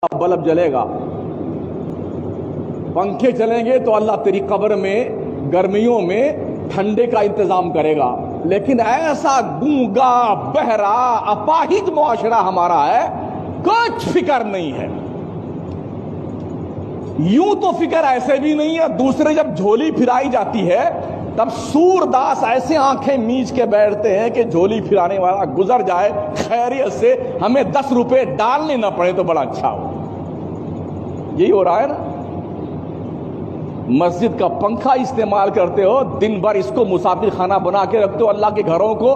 Bulb جلے گا، پنکھے چلیں گے تو اللہ تیری قبر میں گرمیوں میں ٹھنڈے کا انتظام کرے گا. لیکن ایسا گونگا بہرا اپاہج معاشرہ ہمارا ہے، کچھ فکر نہیں ہے. یوں تو فکر ایسے بھی نہیں ہے، دوسرے جب جھولی پھرائی جاتی ہے تب سور داس ایسے آنکھیں میچ کے بیٹھتے ہیں کہ جھولی پھرانے والا گزر جائے خیریت سے، ہمیں 10 روپے ڈالنے نہ پڑے تو بڑا اچھا ہو. یہی ہو رہا ہے نا. مسجد کا پنکھا استعمال کرتے ہو، دن بھر اس کو مسافر خانہ بنا کے رکھتے ہو. اللہ کے گھروں کو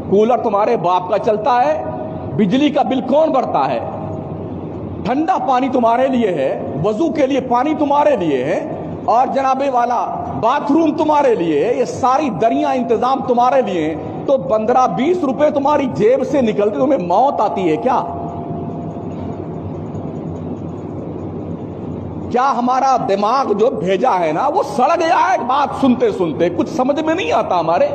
کولر تمہارے باپ کا چلتا ہے، بجلی کا بل کون بھرتا ہے؟ ٹھنڈا پانی تمہارے لیے ہے، وضو کے لیے پانی تمہارے لیے ہے، اور جناب والا باتھ روم تمہارے لیے ہے. یہ ساری دریاں انتظام تمہارے لیے ہیں. تو 15-20 روپے تمہاری جیب سے نکلتے تمہیں موت آتی ہے کیا؟ کیا ہمارا دماغ جو بھیجا ہے نا وہ سڑ گیا ہے بات سنتے سنتے؟ کچھ سمجھ میں نہیں آتا ہمارے.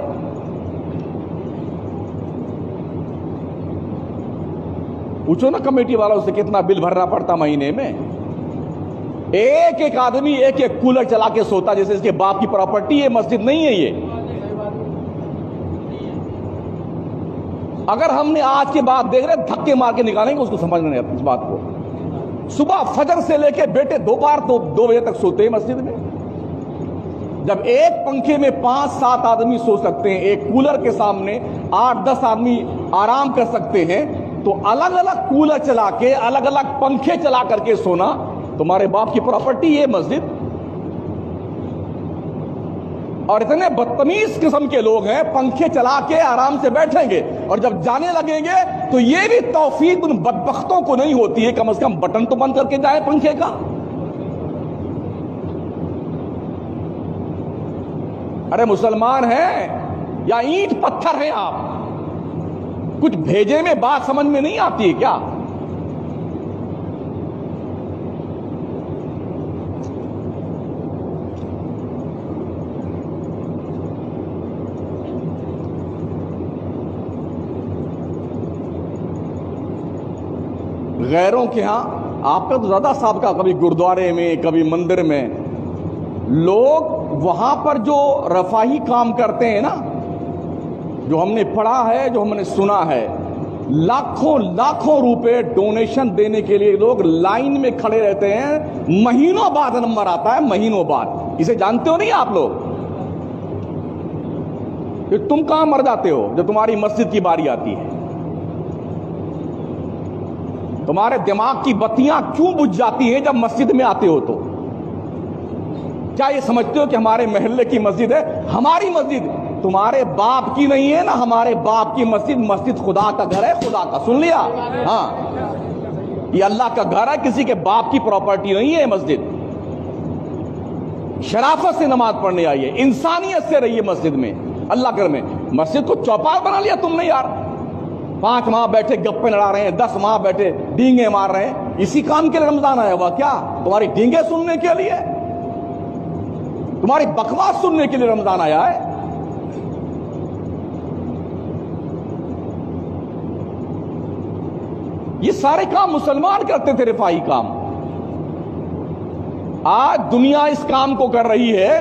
پوچھو نا کمیٹی والوں سے کتنا بل بھرنا پڑتا مہینے میں. ایک ایک آدمی ایک ایک کولر چلا کے سوتا جیسے اس کے باپ کی پراپرٹی ہے. مسجد نہیں ہے یہ. اگر ہم نے آج کے بعد دیکھ رہے دھکے مار کے نکالیں گے اس کو سمجھنا نہیں آتا اس بات کو. صبح فجر سے لے کے بیٹے دو بجے تک سوتے ہیں مسجد میں. جب ایک پنکھے میں 5-7 آدمی سو سکتے ہیں، ایک کولر کے سامنے 8-10 آدمی آرام کر سکتے ہیں، تو الگ الگ کولر چلا کے الگ الگ پنکھے چلا کر کے سونا تمہارے باپ کی پراپرٹی ہے مسجد. اور اتنے بدتمیز قسم کے لوگ ہیں، پنکھے چلا کے آرام سے بیٹھیں گے اور جب جانے لگیں گے تو یہ بھی توفیق ان بدبختوں کو نہیں ہوتی ہے کم از کم بٹن تو بند کر کے جائے پنکھے کا. ارے مسلمان ہیں یا اینٹ پتھر ہیں آپ؟ کچھ بھیجے میں بات سمجھ میں نہیں آتی ہے کیا؟ غیروں کے ہاں آپ کا تو زیادہ سابقہ، کبھی گردوارے میں کبھی مندر میں. لوگ وہاں پر جو رفاہی کام کرتے ہیں نا، جو ہم نے پڑھا ہے، جو ہم نے سنا ہے، لاکھوں روپے ڈونیشن دینے کے لیے لوگ لائن میں کھڑے رہتے ہیں. مہینوں بعد نمبر آتا ہے، مہینوں بعد. اسے جانتے ہو نہیں آپ لوگ؟ کہ تم کہاں مر جاتے ہو جب تمہاری مسجد کی باری آتی ہے؟ تمہارے دماغ کی بتیاں کیوں بجھ جاتی ہیں جب مسجد میں آتے ہو؟ تو کیا یہ سمجھتے ہو کہ ہمارے محلے کی مسجد ہے؟ ہماری مسجد تمہارے باپ کی نہیں ہے نا. ہمارے باپ کی مسجد، مسجد خدا کا گھر ہے، خدا کا. سن لیا؟ ہاں، یہ اللہ کا گھر ہے، کسی کے باپ کی پراپرٹی نہیں ہے مسجد. شرافت سے نماز پڑھنے آئیے، انسانیت سے رہیے مسجد میں، اللہ گھر میں. مسجد کو چوپال بنا لیا تم نے یار. 5 ماہ بیٹھے گپے لڑا رہے ہیں، 10 ماہ بیٹھے ڈینگے مار رہے ہیں. اسی کام کے لیے رمضان آیا ہوا کیا؟ تمہاری ڈینگے سننے کے لیے؟ تمہاری بکواس سننے کے لیے رمضان آیا ہے؟ یہ سارے کام مسلمان کرتے تھے، رفاہی کام. آج دنیا اس کام کو کر رہی ہے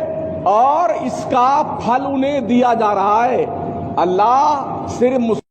اور اس کا پھل انہیں دیا جا رہا ہے. اللہ صرف